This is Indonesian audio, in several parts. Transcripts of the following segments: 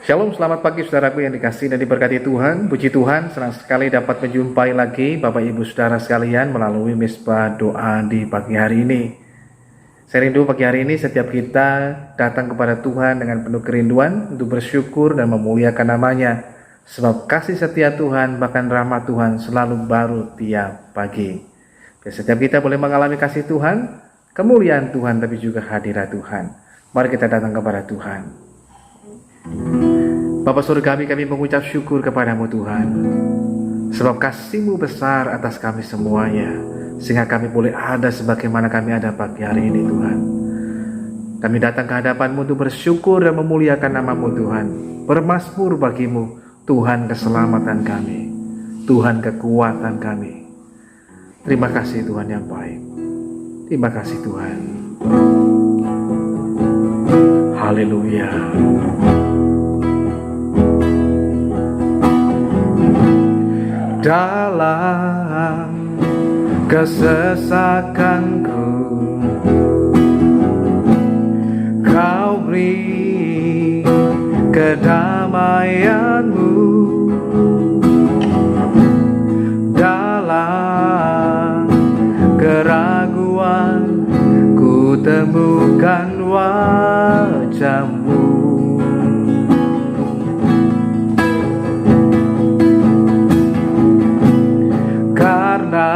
Shalom, selamat pagi saudaraku yang dikasihi dan diberkati Tuhan. Puji Tuhan, senang sekali dapat menjumpai lagi Bapak Ibu Saudara sekalian melalui misbah doa di pagi hari ini. Saya rindu pagi hari ini setiap kita datang kepada Tuhan dengan penuh kerinduan untuk bersyukur dan memuliakan namanya. Sebab kasih setia Tuhan bahkan rahmat Tuhan selalu baru tiap pagi. Setiap kita boleh mengalami kasih Tuhan, kemuliaan Tuhan, tapi juga hadirat Tuhan. Mari kita datang kepada Tuhan. Bapa surga kami mengucap syukur kepadamu Tuhan, sebab kasih-Mu besar atas kami semuanya, sehingga kami boleh ada sebagaimana kami ada pagi hari ini Tuhan. Kami datang ke hadapan-Mu untuk bersyukur dan memuliakan nama-Mu Tuhan, bermazmur bagi-Mu Tuhan keselamatan kami, Tuhan kekuatan kami. Terima kasih Tuhan yang baik. Terima kasih Tuhan. Haleluya. Dalam kesesakanku Kau beri kedamaian-Mu. Dalam keraguan ku temukan wajah-Mu. Karena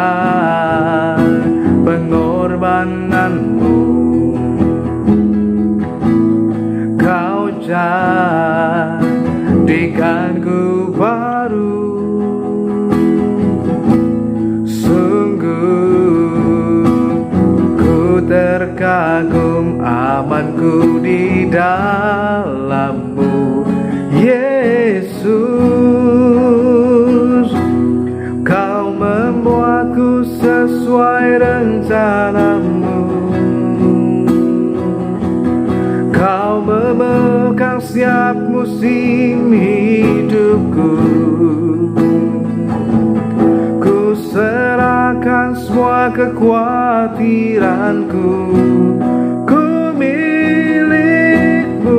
pengorbanan-Mu Kau jadikanku baru. Sungguh ku terkagum amanku di dalam-Mu, Yesus. Kau membuatku sesuai rencana-Mu. Kau memegang setiap musim hidupku. Ku serahkan semua kekhawatiranku. Ku milik-Mu.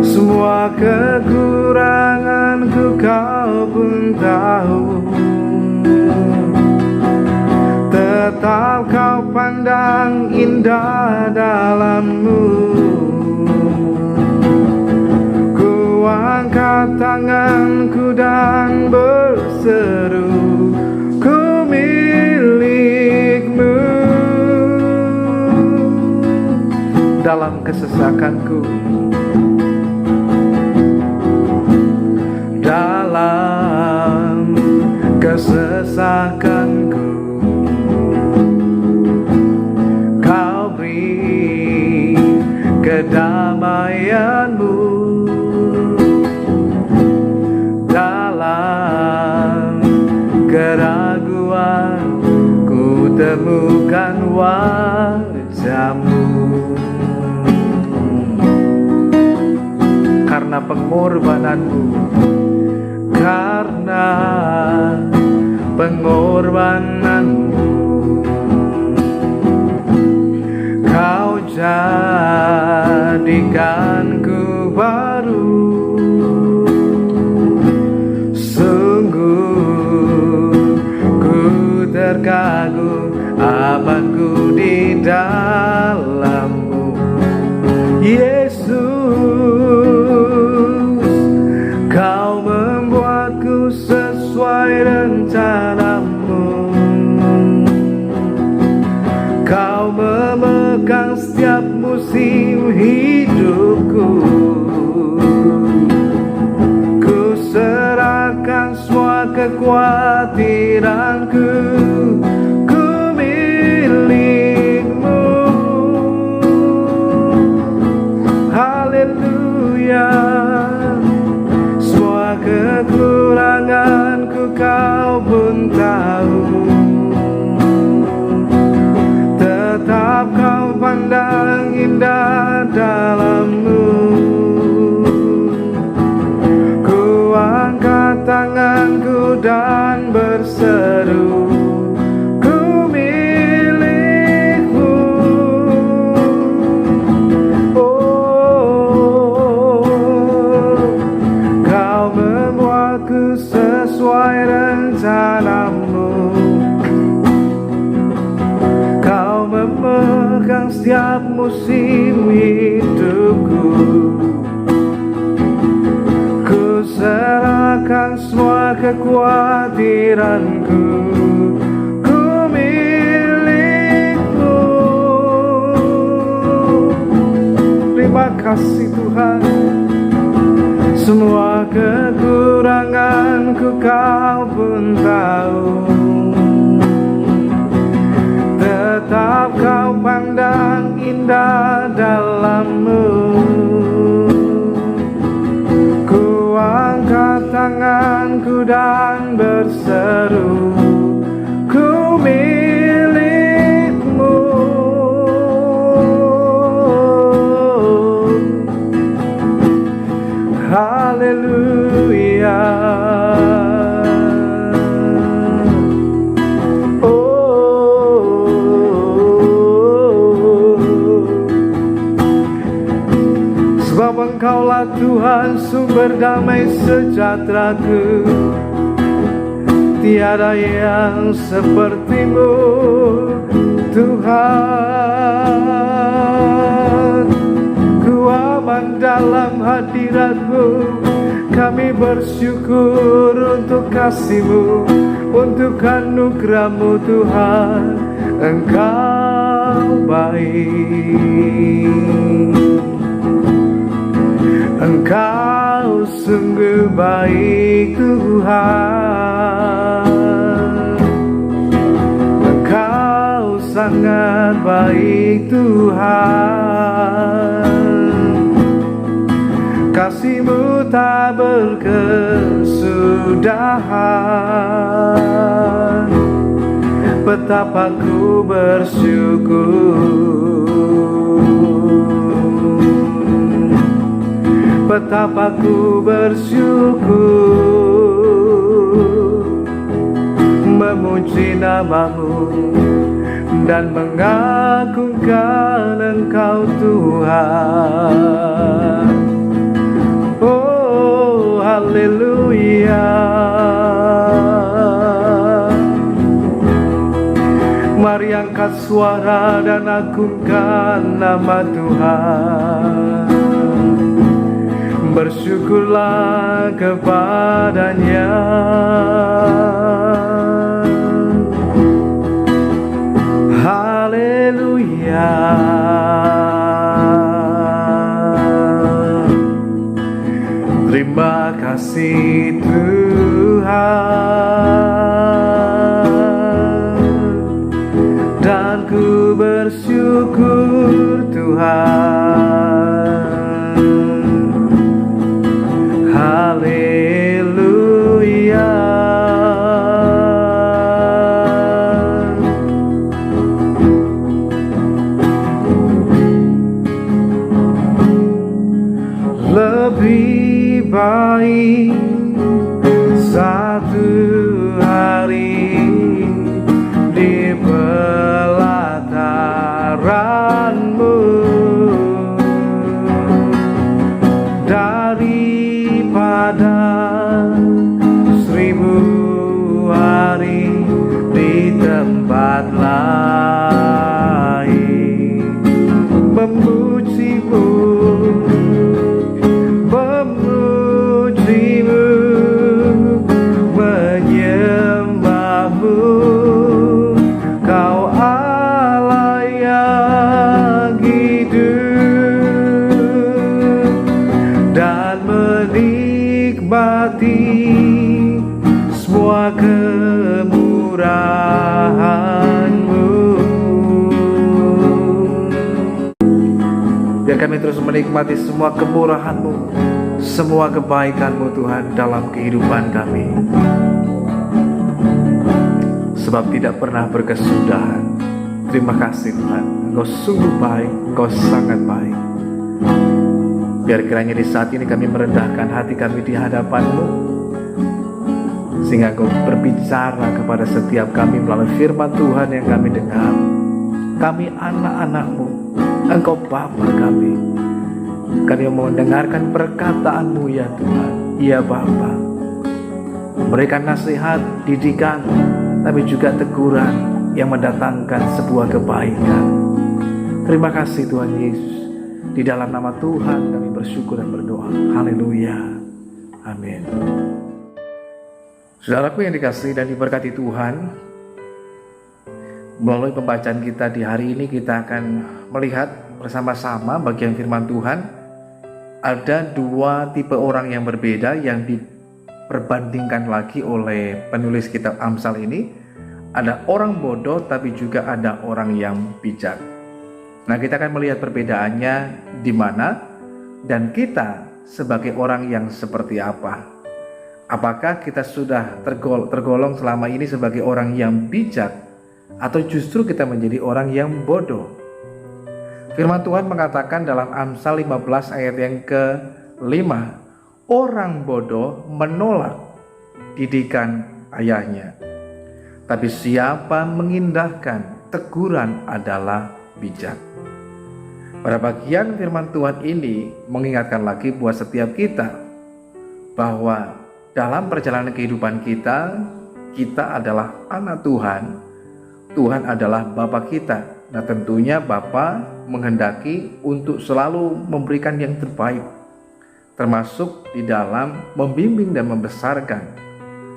Semua kekuranganku Kau pun tahu, tetap Kau pandang indah dalam-Mu. Ku angkat tanganku dan berseru, ku milik-Mu. Dalam kesesakanku, dalam kesesakanku, Kau beri kedamaian-Mu. Dalam keraguan ku temukan wajah-Mu. Karena pengorbanan-Mu, karena pengorbanan-Mu, Kau jadikanku baru. Sungguh ku terkagum amanku di dalam-Mu, Yesus. Kau membuatku sesuai rencana-Mu. Kau memegang setiap musim hidupku. Ku serahkan semua kekhawatiranku. Ku milik-Mu. Haleluya. Semua kekuranganku Kau pun tahu, tetap Kau pandang indah dalam-Mu. Ku angkat tanganku dan berseru, memegang setiap musim hidupku. Ku serahkan semua kekhawatiranku, ku milikmu. Terima kasih Tuhan. Semua kekuranganku Kau pun tahu, tetap Kau pandang indah dalammu. Ku angkat tanganku dan berseru, ku milikmu. Haleluya. Sebab Engkaulah Tuhan sumber damai sejahteraku. Tiada yang seperti-Mu Tuhan. Ku aman dalam hadirat-Mu. Kami bersyukur untuk kasih-Mu, untuk anugerah-Mu Tuhan. Engkau baik, Engkau sungguh baik Tuhan. Engkau sangat baik Tuhan. Kasih-Mu tak berkesudahan. Betapa ku bersyukur, betapa ku bersyukur, memuji nama-Mu dan mengagungkan Engkau Tuhan. Oh, haleluya. Mari angkat suara dan agungkan nama Tuhan. Bersyukurlah kepada-Nya. Haleluya. Terima kasih Tuhan, dan ku bersyukur Tuhan. Haleluya. Lebih baik satu hari di pelataran-Mu daripada 1000 hari di tempat lain. Memuji-Mu, menyembah-Mu, Kau Allah yang hidup, dan menikmati semua kemurahan-Mu. Biar kami terus menikmati semua kemurahan-Mu, semua kebaikan-Mu Tuhan dalam kehidupan kami. Sebab tidak pernah berkesudahan. Terima kasih Tuhan, Engkau sungguh baik, Engkau sangat baik. Biar kiranya di saat ini kami merendahkan hati kami di hadapan-Mu, sehingga Engkau berbicara kepada setiap kami melalui firman Tuhan yang kami dengar. Kami anak-anak-Mu, Engkau Bapa kami. Kami mau mendengarkan perkataan-Mu ya Tuhan. Ya Bapa, memberikan nasihat, didikan, tapi juga teguran yang mendatangkan sebuah kebaikan. Terima kasih Tuhan Yesus. Di dalam nama Tuhan kami bersyukur dan berdoa. Haleluya. Amin. Saudaraku yang dikasihi dan diberkati Tuhan, melalui pembacaan kita di hari ini kita akan melihat bersama-sama bagian firman Tuhan. Ada dua tipe orang yang berbeda yang diperbandingkan lagi oleh penulis kitab Amsal ini. Ada orang bodoh tapi juga ada orang yang bijak. Nah, kita akan melihat perbedaannya di mana dan kita sebagai orang yang seperti apa. Apakah kita sudah tergolong selama ini sebagai orang yang bijak atau justru kita menjadi orang yang bodoh? Firman Tuhan mengatakan dalam Amsal 15 ayat yang ke-5, orang bodoh menolak didikan ayahnya, tapi siapa mengindahkan teguran adalah bijak. Pada bagian firman Tuhan ini mengingatkan lagi buat setiap kita bahwa dalam perjalanan kehidupan kita adalah anak Tuhan. Tuhan adalah Bapa kita. Nah, tentunya Bapa menghendaki untuk selalu memberikan yang terbaik, termasuk di dalam membimbing dan membesarkan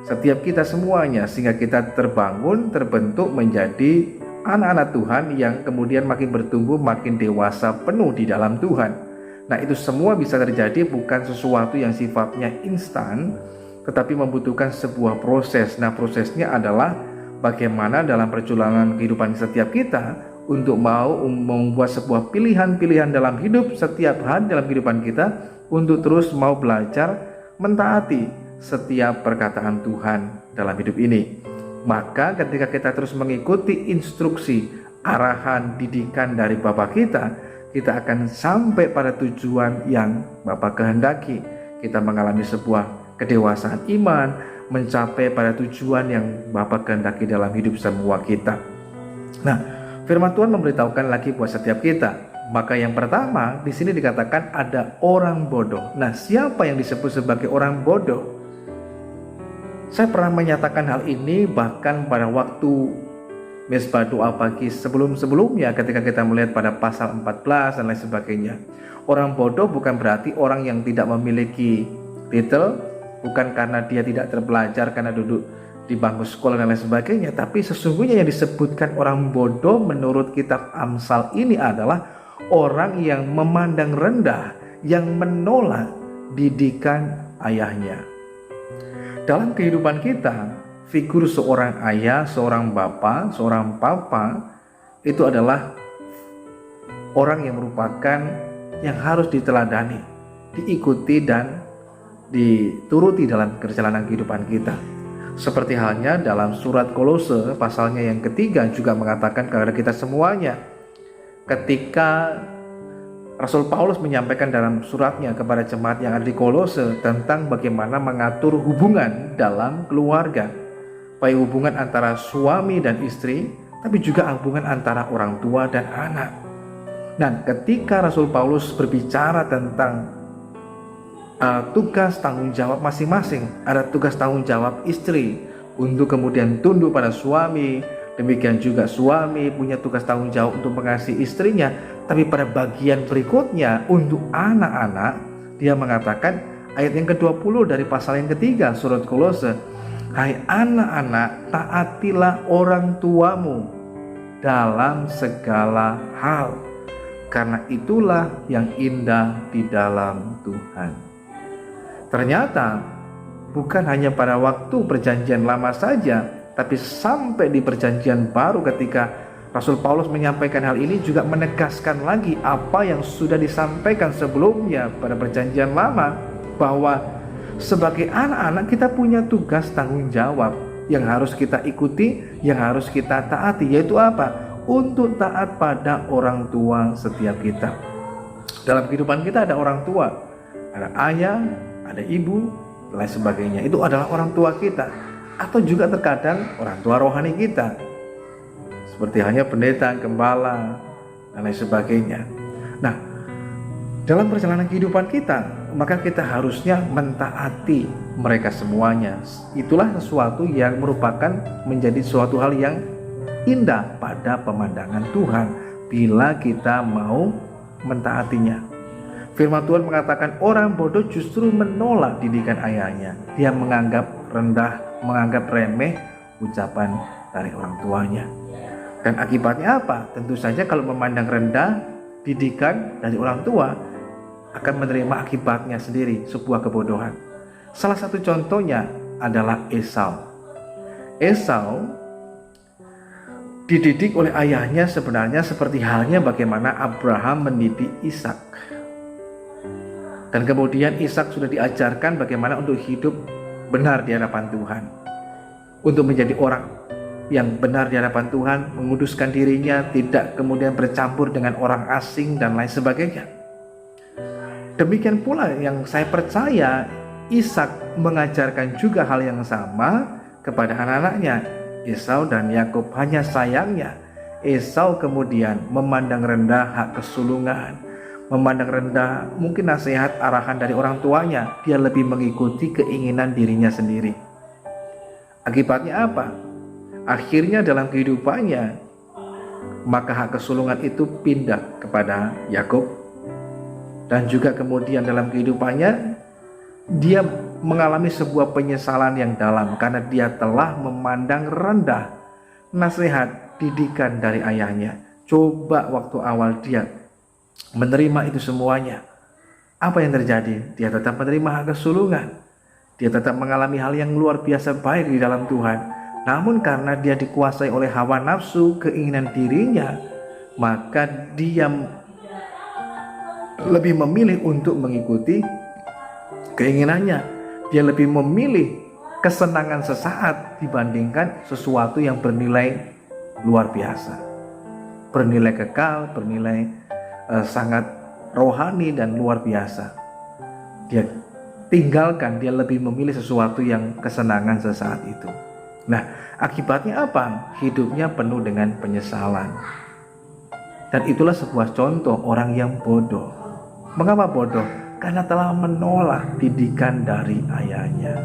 setiap kita semuanya, sehingga kita terbangun, terbentuk menjadi anak-anak Tuhan yang kemudian makin bertumbuh, makin dewasa penuh di dalam Tuhan. Nah, itu semua bisa terjadi bukan sesuatu yang sifatnya instan, tetapi membutuhkan sebuah proses. Nah, prosesnya adalah bagaimana dalam perjalanan kehidupan setiap kita untuk mau membuat sebuah pilihan-pilihan dalam hidup setiap hari dalam kehidupan kita, untuk terus mau belajar mentaati setiap perkataan Tuhan dalam hidup ini. Maka ketika kita terus mengikuti instruksi, arahan, didikan dari Bapa kita akan sampai pada tujuan yang Bapa kehendaki. Kita mengalami sebuah kedewasaan iman, mencapai pada tujuan yang Bapa kehendaki dalam hidup semua kita. Nah, firman Tuhan memberitahukan lagi buat setiap kita. Maka yang pertama di sini dikatakan ada orang bodoh. Nah, siapa yang disebut sebagai orang bodoh? Saya pernah menyatakan hal ini bahkan pada waktu Mezbah doa pagi sebelum-sebelumnya, ketika kita melihat pada pasal 14 dan lain sebagainya. Orang bodoh bukan berarti orang yang tidak memiliki titel, bukan karena dia tidak terbelajar karena duduk di bangku sekolah dan lain sebagainya, tapi sesungguhnya yang disebutkan orang bodoh menurut kitab Amsal ini adalah orang yang memandang rendah, yang menolak didikan ayahnya. Dalam kehidupan kita, figur seorang ayah, seorang bapak, seorang papa itu adalah orang yang merupakan yang harus diteladani, diikuti dan dituruti dalam perjalanan kehidupan kita. Seperti halnya dalam surat Kolose pasalnya yang ketiga juga mengatakan kepada kita semuanya, ketika Rasul Paulus menyampaikan dalam suratnya kepada jemaat yang ada di Kolose tentang bagaimana mengatur hubungan dalam keluarga, baik hubungan antara suami dan istri, tapi juga hubungan antara orang tua dan anak. Nah, ketika Rasul Paulus berbicara tentang tugas tanggung jawab masing-masing, ada tugas tanggung jawab istri untuk kemudian tunduk pada suami, demikian juga suami punya tugas tanggung jawab untuk mengasihi istrinya. Tapi pada bagian berikutnya untuk anak-anak, dia mengatakan ayat yang ke-20 dari pasal yang ketiga surat Kolose, hai anak-anak, taatilah orang tuamu dalam segala hal, karena itulah yang indah di dalam Tuhan. Ternyata bukan hanya pada waktu perjanjian lama saja, tapi sampai di perjanjian baru ketika Rasul Paulus menyampaikan hal ini juga menegaskan lagi apa yang sudah disampaikan sebelumnya pada perjanjian lama, bahwa sebagai anak-anak kita punya tugas tanggung jawab yang harus kita ikuti, yang harus kita taati, yaitu apa? Untuk taat pada orang tua setiap kita. Dalam kehidupan kita ada orang tua, ada ayah, ada ibu, dan lain sebagainya. Itu adalah orang tua kita, atau juga terkadang orang tua rohani kita, seperti hanya pendeta, gembala, dan lain sebagainya. Nah, dalam perjalanan kehidupan kita, maka kita harusnya mentaati mereka semuanya. Itulah sesuatu yang merupakan menjadi suatu hal yang indah pada pemandangan Tuhan. bila kita mau mentaatinya. Firman Tuhan mengatakan orang bodoh justru menolak didikan ayahnya. Dia menganggap rendah, menganggap remeh ucapan dari orang tuanya. Dan akibatnya apa? Tentu saja kalau memandang rendah didikan dari orang tua, akan menerima akibatnya sendiri, sebuah kebodohan. Salah satu contohnya adalah Esau. Esau dididik oleh ayahnya sebenarnya seperti halnya bagaimana Abraham mendidik Ishak. Dan kemudian Ishak sudah diajarkan bagaimana untuk hidup benar di hadapan Tuhan. Untuk menjadi orang yang benar di hadapan Tuhan, menguduskan dirinya, tidak kemudian bercampur dengan orang asing dan lain sebagainya. Demikian pula yang saya percaya Ishak mengajarkan juga hal yang sama kepada anak-anaknya, Esau dan Yakub. Hanya sayangnya Esau kemudian memandang rendah hak kesulungan, memandang rendah mungkin nasihat arahan dari orang tuanya. Dia lebih mengikuti keinginan dirinya sendiri. Akibatnya apa? Akhirnya dalam kehidupannya, maka hak kesulungan itu pindah kepada Yakub. Dan juga kemudian dalam kehidupannya, dia mengalami sebuah penyesalan yang dalam karena dia telah memandang rendah nasihat didikan dari ayahnya. Coba waktu awal dia menerima itu semuanya, apa yang terjadi? Dia tetap menerima hak kesulungan. Dia tetap mengalami hal yang luar biasa baik di dalam Tuhan. Namun karena dia dikuasai oleh hawa nafsu, keinginan dirinya, maka dia lebih memilih untuk mengikuti keinginannya. Dia lebih memilih kesenangan sesaat dibandingkan sesuatu yang bernilai luar biasa, bernilai kekal, bernilai sangat rohani dan luar biasa. Dia tinggalkan, dia lebih memilih sesuatu yang kesenangan sesaat itu. Nah, akibatnya apa? Hidupnya penuh dengan penyesalan. Dan itulah sebuah contoh orang yang bodoh. Mengapa bodoh? Karena telah menolak didikan dari ayahnya.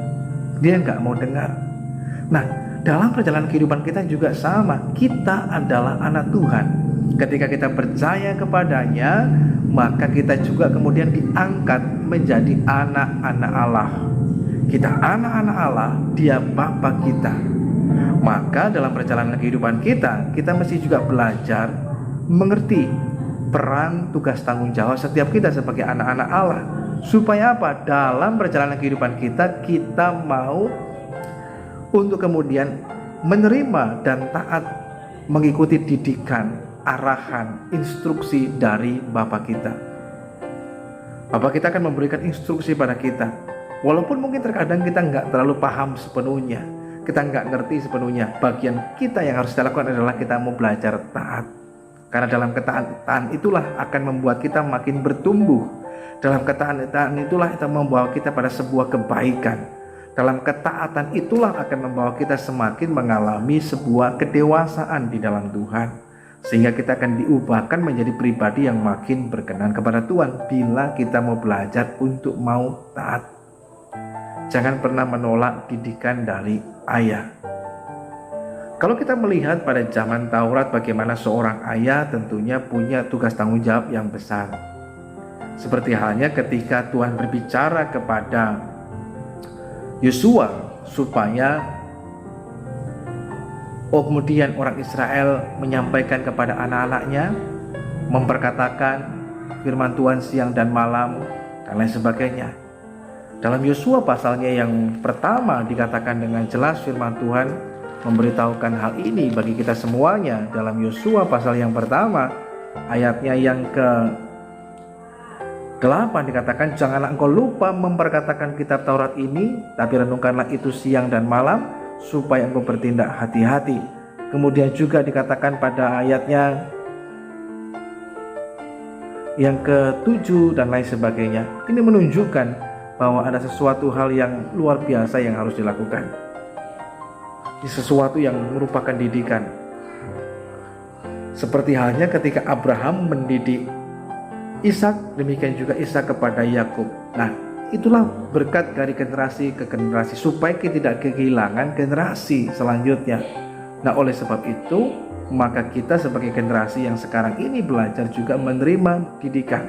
Dia nggak mau dengar. Nah, dalam perjalanan kehidupan kita juga sama. Kita adalah anak Tuhan. Ketika kita percaya kepadanya, maka kita juga kemudian diangkat menjadi anak-anak Allah. Kita anak-anak Allah, Dia Bapa kita. Maka dalam perjalanan kehidupan kita, kita mesti juga belajar mengerti peran, tugas, tanggung jawab setiap kita sebagai anak-anak Allah. Supaya apa? Dalam perjalanan kehidupan kita, kita mau untuk kemudian menerima dan taat mengikuti didikan, arahan, instruksi dari Bapa kita. Bapa kita akan memberikan instruksi pada kita. Walaupun mungkin terkadang kita nggak terlalu paham sepenuhnya, kita nggak ngerti sepenuhnya. Bagian kita yang harus kita lakukan adalah kita mau belajar taat. Karena dalam ketaatan itulah akan membuat kita makin bertumbuh. Dalam ketaatan itulah itu membawa kita pada sebuah kebaikan. Dalam ketaatan itulah akan membawa kita semakin mengalami sebuah kedewasaan di dalam Tuhan. Sehingga kita akan diubahkan menjadi pribadi yang makin berkenan kepada Tuhan bila kita mau belajar untuk mau taat. Jangan pernah menolak didikan dari ayah. Kalau kita melihat pada zaman Taurat bagaimana seorang ayah tentunya punya tugas tanggung jawab yang besar. Seperti halnya ketika Tuhan berbicara kepada Yosua supaya kemudian orang Israel menyampaikan kepada anak-anaknya, memperkatakan firman Tuhan siang dan malam dan lain sebagainya. Dalam Yosua pasalnya yang pertama dikatakan dengan jelas firman Tuhan memberitahukan hal ini bagi kita semuanya. Dalam Yosua pasal yang pertama ayatnya yang ke-8 dikatakan, janganlah engkau lupa memperkatakan kitab Taurat ini, tapi renungkanlah itu siang dan malam supaya engkau bertindak hati-hati. Kemudian juga dikatakan pada ayatnya yang ke-7 dan lain sebagainya. Ini menunjukkan bahwa ada sesuatu hal yang luar biasa yang harus dilakukan. Sesuatu yang merupakan didikan. Seperti halnya ketika Abraham mendidik Ishak, demikian juga Ishak kepada Yakub. Nah, itulah berkat dari generasi ke generasi supaya kita tidak kehilangan generasi selanjutnya. Nah, oleh sebab itu maka kita sebagai generasi yang sekarang ini belajar juga menerima didikan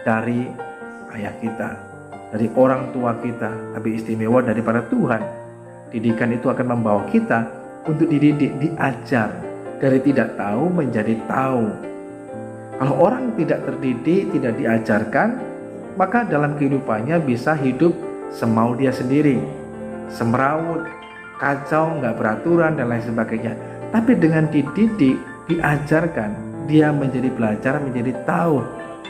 dari ayah kita, dari orang tua kita, tapi istimewa daripada Tuhan. Didikan itu akan membawa kita untuk dididik, diajar dari tidak tahu menjadi tahu. Kalau orang tidak terdidik, tidak diajarkan, maka dalam kehidupannya bisa hidup semau dia sendiri, semrawut, kacau, nggak beraturan dan lain sebagainya. Tapi dengan dididik, diajarkan, dia menjadi belajar, menjadi tahu,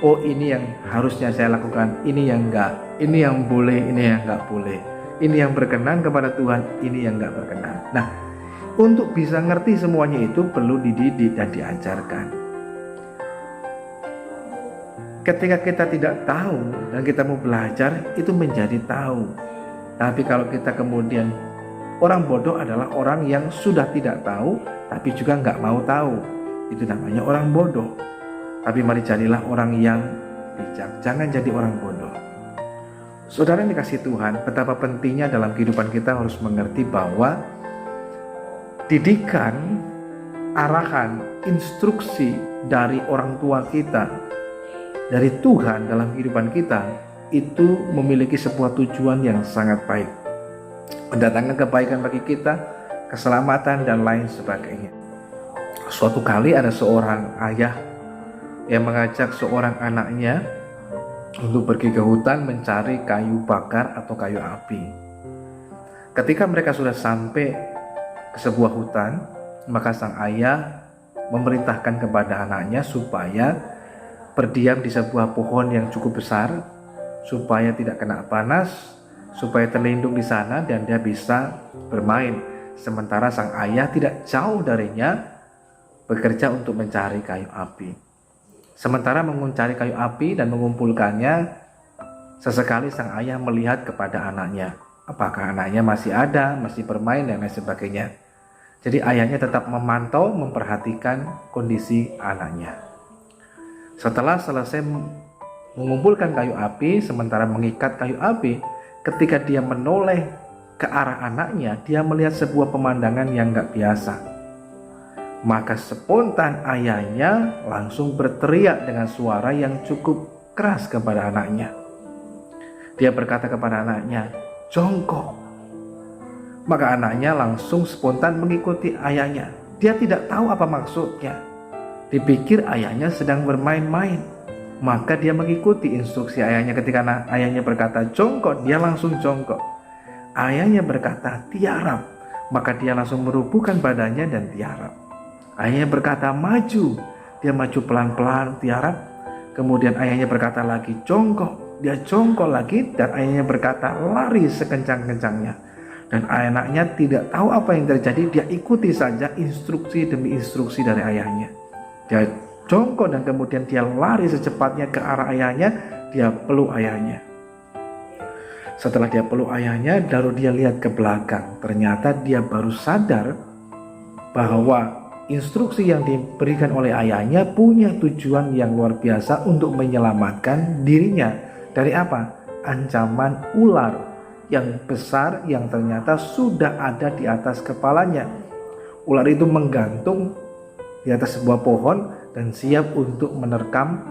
oh ini yang harusnya saya lakukan, ini yang enggak, ini yang boleh, ini yang enggak boleh, ini yang berkenan kepada Tuhan, ini yang enggak berkenan. Nah, untuk bisa ngerti semuanya itu perlu dididik dan diajarkan. Ketika kita tidak tahu dan kita mau belajar, itu menjadi tahu. Tapi kalau kita kemudian, orang bodoh adalah orang yang sudah tidak tahu tapi juga nggak mau tahu. Itu namanya orang bodoh. Tapi mari jadilah orang yang bijak, jangan jadi orang bodoh. Saudara yang dikasihi Tuhan, betapa pentingnya dalam kehidupan kita harus mengerti bahwa didikan, arahan, instruksi dari orang tua kita, dari Tuhan dalam kehidupan kita, itu memiliki sebuah tujuan yang sangat baik, mendatangkan kebaikan bagi kita, keselamatan dan lain sebagainya. Suatu kali ada seorang ayah yang mengajak seorang anaknya untuk pergi ke hutan mencari kayu bakar atau kayu api. Ketika mereka sudah sampai ke sebuah hutan, maka sang ayah memerintahkan kepada anaknya supaya berdiam di sebuah pohon yang cukup besar, supaya tidak kena panas, supaya terlindung di sana dan dia bisa bermain. Sementara sang ayah tidak jauh darinya bekerja untuk mencari kayu api. Sementara mencari kayu api dan mengumpulkannya, sesekali sang ayah melihat kepada anaknya. Apakah anaknya masih ada, masih bermain dan lain sebagainya. Jadi ayahnya tetap memantau, memperhatikan kondisi anaknya. Setelah selesai mengumpulkan kayu api, sementara mengikat kayu api, ketika dia menoleh ke arah anaknya, dia melihat sebuah pemandangan yang gak biasa. Maka spontan ayahnya langsung berteriak dengan suara yang cukup keras kepada anaknya. Dia berkata kepada anaknya, "Jongkok." Maka anaknya langsung spontan mengikuti ayahnya. Dia tidak tahu apa maksudnya. Dipikir ayahnya sedang bermain-main. Maka dia mengikuti instruksi ayahnya. Ketika ayahnya berkata jongkok, dia langsung jongkok. Ayahnya berkata tiarap, maka dia langsung merubuhkan badannya dan tiarap. Ayahnya berkata maju, dia maju pelan-pelan tiarap. Kemudian ayahnya berkata lagi jongkok, dia jongkok lagi. Dan ayahnya berkata lari sekencang-kencangnya. Dan anaknya tidak tahu apa yang terjadi, dia ikuti saja instruksi demi instruksi dari ayahnya. Dia jongkok dan kemudian dia lari secepatnya ke arah ayahnya, dia peluk ayahnya. Setelah dia peluk ayahnya, lalu dia lihat ke belakang. Ternyata dia baru sadar bahwa instruksi yang diberikan oleh ayahnya punya tujuan yang luar biasa untuk menyelamatkan dirinya. Dari apa? Ancaman ular yang besar yang ternyata sudah ada di atas kepalanya. Ular itu menggantung di atas sebuah pohon dan siap untuk menerkam,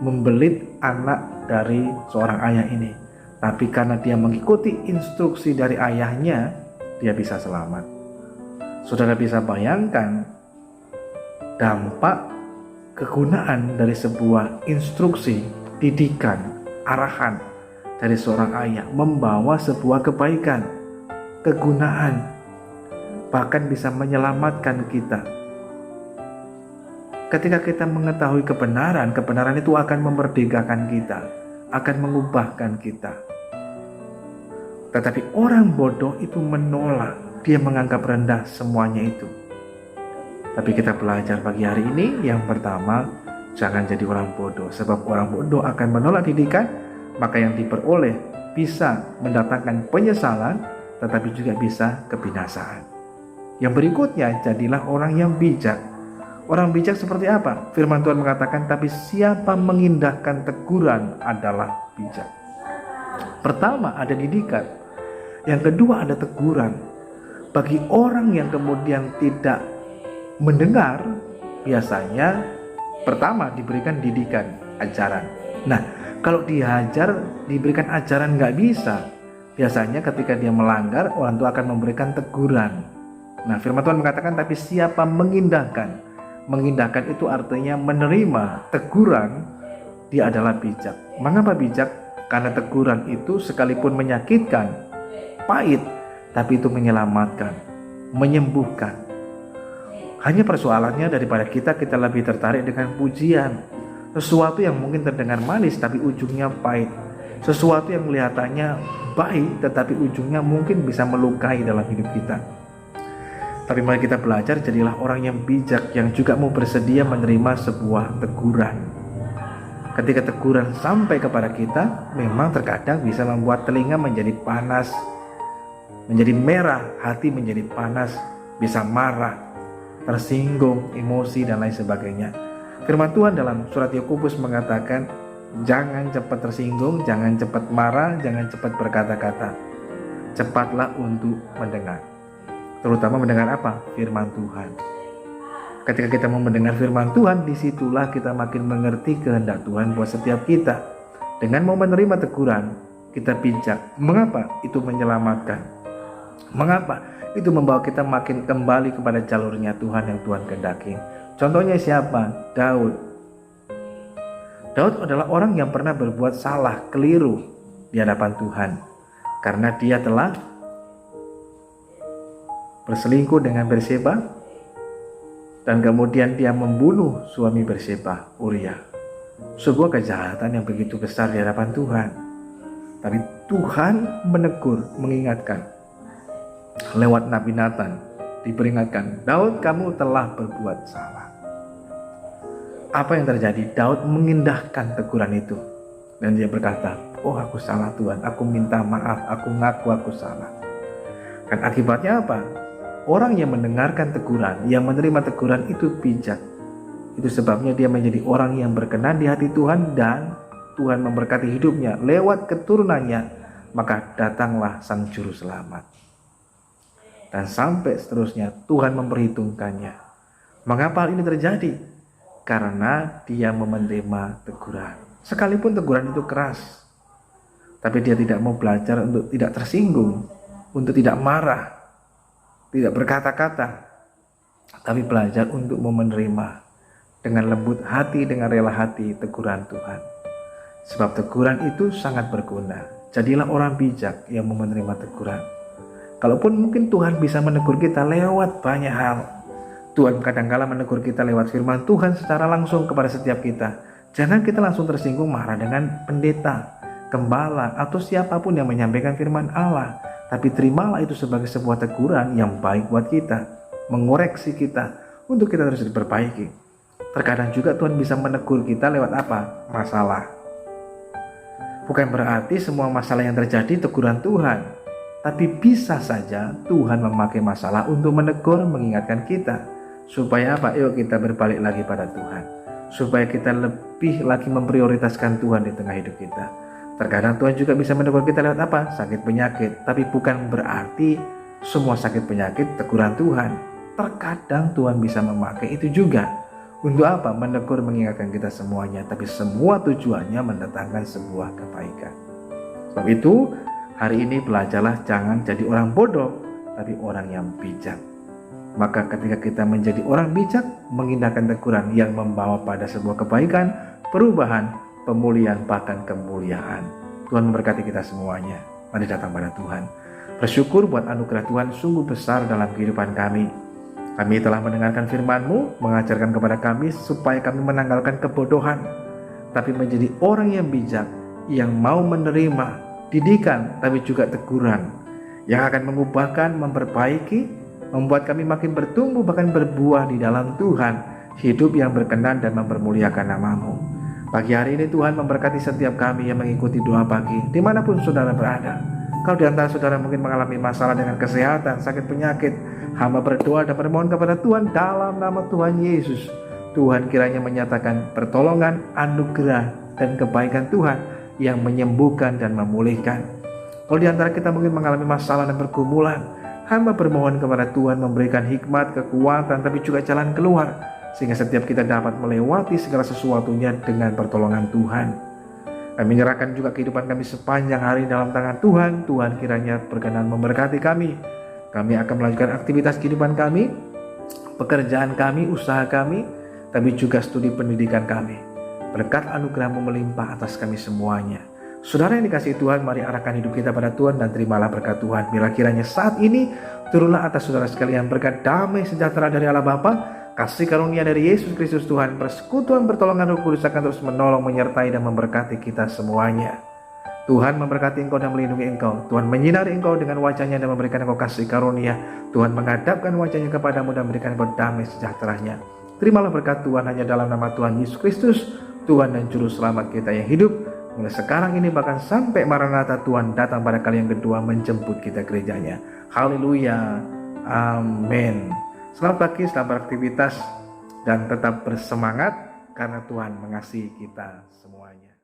membelit anak dari seorang ayah ini. Tapi karena dia mengikuti instruksi dari ayahnya, dia bisa selamat. Saudara bisa bayangkan dampak kegunaan dari sebuah instruksi, didikan, arahan dari seorang ayah membawa sebuah kebaikan, kegunaan, bahkan bisa menyelamatkan kita. Ketika kita mengetahui kebenaran, kebenaran itu akan memerdekakan kita, akan mengubahkan kita. Tetapi orang bodoh itu menolak, dia menganggap rendah semuanya itu. Tapi kita belajar pagi hari ini, yang pertama, jangan jadi orang bodoh. Sebab orang bodoh akan menolak didikan, maka yang diperoleh bisa mendatangkan penyesalan, tetapi juga bisa kebinasaan. Yang berikutnya, jadilah orang yang bijak. Orang bijak seperti apa? Firman Tuhan mengatakan, tapi siapa mengindahkan teguran adalah bijak. Pertama ada didikan, yang kedua ada teguran. Bagi orang yang kemudian tidak mendengar biasanya pertama diberikan didikan, ajaran. Nah, kalau diajar, diberikan ajaran nggak bisa. Biasanya ketika dia melanggar, orang tua akan memberikan teguran. Nah, firman Tuhan mengatakan, tapi siapa mengindahkan? Mengindahkan itu artinya menerima teguran, dia adalah bijak. Mengapa bijak? Karena teguran itu sekalipun menyakitkan, pahit, tapi itu menyelamatkan, menyembuhkan. Hanya persoalannya daripada kita lebih tertarik dengan pujian. Sesuatu yang mungkin terdengar manis tapi ujungnya pahit. Sesuatu yang kelihatannya baik tetapi ujungnya mungkin bisa melukai dalam hidup kita. Tapi mari kita belajar, jadilah orang yang bijak yang juga mau bersedia menerima sebuah teguran. Ketika teguran sampai kepada kita, memang terkadang bisa membuat telinga menjadi panas, menjadi merah, hati menjadi panas, bisa marah, tersinggung, emosi dan lain sebagainya. Firman Tuhan dalam surat Yakobus mengatakan, jangan cepat tersinggung, jangan cepat marah, jangan cepat berkata-kata. Cepatlah untuk mendengar. Terutama mendengar apa? Firman Tuhan. Ketika kita mau mendengar firman Tuhan, disitulah kita makin mengerti kehendak Tuhan buat setiap kita. Dengan mau menerima teguran, kita bijak. Mengapa? Itu menyelamatkan. Mengapa? Itu membawa kita makin kembali kepada jalurnya Tuhan yang Tuhan kehendaki. Contohnya siapa? Daud. Daud adalah orang yang pernah berbuat salah, keliru di hadapan Tuhan. Karena dia telah berselingkuh dengan Batseba dan kemudian dia membunuh suami Batseba, Uria. Sebuah kejahatan yang begitu besar di hadapan Tuhan. Tapi Tuhan menegur, mengingatkan lewat Nabi Nathan, diperingatkan, Daud, kamu telah berbuat salah. Apa yang terjadi? Daud mengindahkan teguran itu dan dia berkata, oh aku salah Tuhan, aku minta maaf, aku ngaku aku salah. Dan akibatnya apa? Orang yang mendengarkan teguran, yang menerima teguran itu bijak. Itu sebabnya dia menjadi orang yang berkenan di hati Tuhan dan Tuhan memberkati hidupnya lewat keturunannya. Maka datanglah Sang Juru Selamat. Dan sampai seterusnya Tuhan memperhitungkannya. Mengapa hal ini terjadi? Karena dia menerima teguran. Sekalipun teguran itu keras, tapi dia tidak mau belajar untuk tidak tersinggung, untuk tidak marah, tidak berkata-kata, tapi belajar untuk menerima dengan lembut hati, dengan rela hati teguran Tuhan. Sebab teguran itu sangat berguna. Jadilah orang bijak yang menerima teguran. Kalaupun mungkin Tuhan bisa menegur kita lewat banyak hal. Tuhan kadang-kala menegur kita lewat firman Tuhan secara langsung kepada setiap kita. Jangan kita langsung tersinggung marah dengan pendeta, gembala, atau siapapun yang menyampaikan firman Allah. Tapi terimalah itu sebagai sebuah teguran yang baik buat kita, mengoreksi kita, untuk kita terus diperbaiki. Terkadang juga Tuhan bisa menegur kita lewat apa? Masalah. Bukan berarti semua masalah yang terjadi teguran Tuhan, tapi bisa saja Tuhan memakai masalah untuk menegur, mengingatkan kita. Supaya apa? Yuk kita berbalik lagi pada Tuhan. Supaya kita lebih lagi memprioritaskan Tuhan di tengah hidup kita. Terkadang Tuhan juga bisa menegur kita lewat apa? Sakit penyakit. Tapi bukan berarti semua sakit penyakit teguran Tuhan. Terkadang Tuhan bisa memakai itu juga. Untuk apa? Menegur, mengingatkan kita semuanya. Tapi semua tujuannya mendatangkan sebuah kebaikan. Sebab itu hari ini belajarlah jangan jadi orang bodoh, tapi orang yang bijak. Maka ketika kita menjadi orang bijak, mengindahkan teguran yang membawa pada sebuah kebaikan, perubahan, pemulihan, bahkan kemuliaan. Tuhan memberkati kita semuanya. Mari datang pada Tuhan. Bersyukur buat anugerah Tuhan sungguh besar dalam kehidupan kami. Kami telah mendengarkan firman-Mu, mengajarkan kepada kami supaya kami menanggalkan kebodohan, tapi menjadi orang yang bijak, yang mau menerima didikan, tapi juga teguran, yang akan mengubahkan, memperbaiki, membuat kami makin bertumbuh, bahkan berbuah di dalam Tuhan, hidup yang berkenan dan mempermuliakan nama-Mu. Pagi hari ini Tuhan memberkati setiap kami yang mengikuti doa pagi, dimanapun saudara berada. Kalau di antara saudara mungkin mengalami masalah dengan kesehatan, sakit penyakit, hamba berdoa dan bermohon kepada Tuhan dalam nama Tuhan Yesus. Tuhan kiranya menyatakan pertolongan, anugerah, dan kebaikan Tuhan yang menyembuhkan dan memulihkan. Kalau di antara kita mungkin mengalami masalah dan pergumulan, Hamba bermohon kepada Tuhan memberikan hikmat, kekuatan, tapi juga jalan keluar, sehingga setiap kita dapat melewati segala sesuatunya dengan pertolongan Tuhan. Kami menyerahkan juga kehidupan kami sepanjang hari dalam tangan Tuhan. Tuhan kiranya berkenan memberkati kami. Kami akan melanjutkan aktivitas kehidupan kami, pekerjaan kami, usaha kami, tapi juga studi pendidikan kami. Berkat anugerah-Mu melimpah atas kami semuanya. Saudara yang dikasihi Tuhan, mari arahkan hidup kita pada Tuhan dan terimalah berkat Tuhan. Bila kiranya saat ini turunlah atas saudara sekalian berkat damai sejahtera dari Allah Bapa, kasih karunia dari Yesus Kristus Tuhan, persekutuan pertolongan Roh Kudus akan terus menolong, menyertai dan memberkati kita semuanya. Tuhan memberkati engkau dan melindungi engkau. Tuhan menyinari engkau dengan wajahnya dan memberikan engkau kasih karunia. Tuhan menghadapkan wajahnya kepadamu dan memberikan engkau damai sejahteranya. Terimalah berkat Tuhan hanya dalam nama Tuhan Yesus Kristus, Tuhan dan Juru Selamat kita yang hidup, mulai sekarang ini bahkan sampai Maranatha Tuhan datang pada kali yang kedua menjemput kita gerejanya. Haleluya. Amin. Selamat pagi, selamat beraktivitas, dan tetap bersemangat karena Tuhan mengasihi kita semuanya.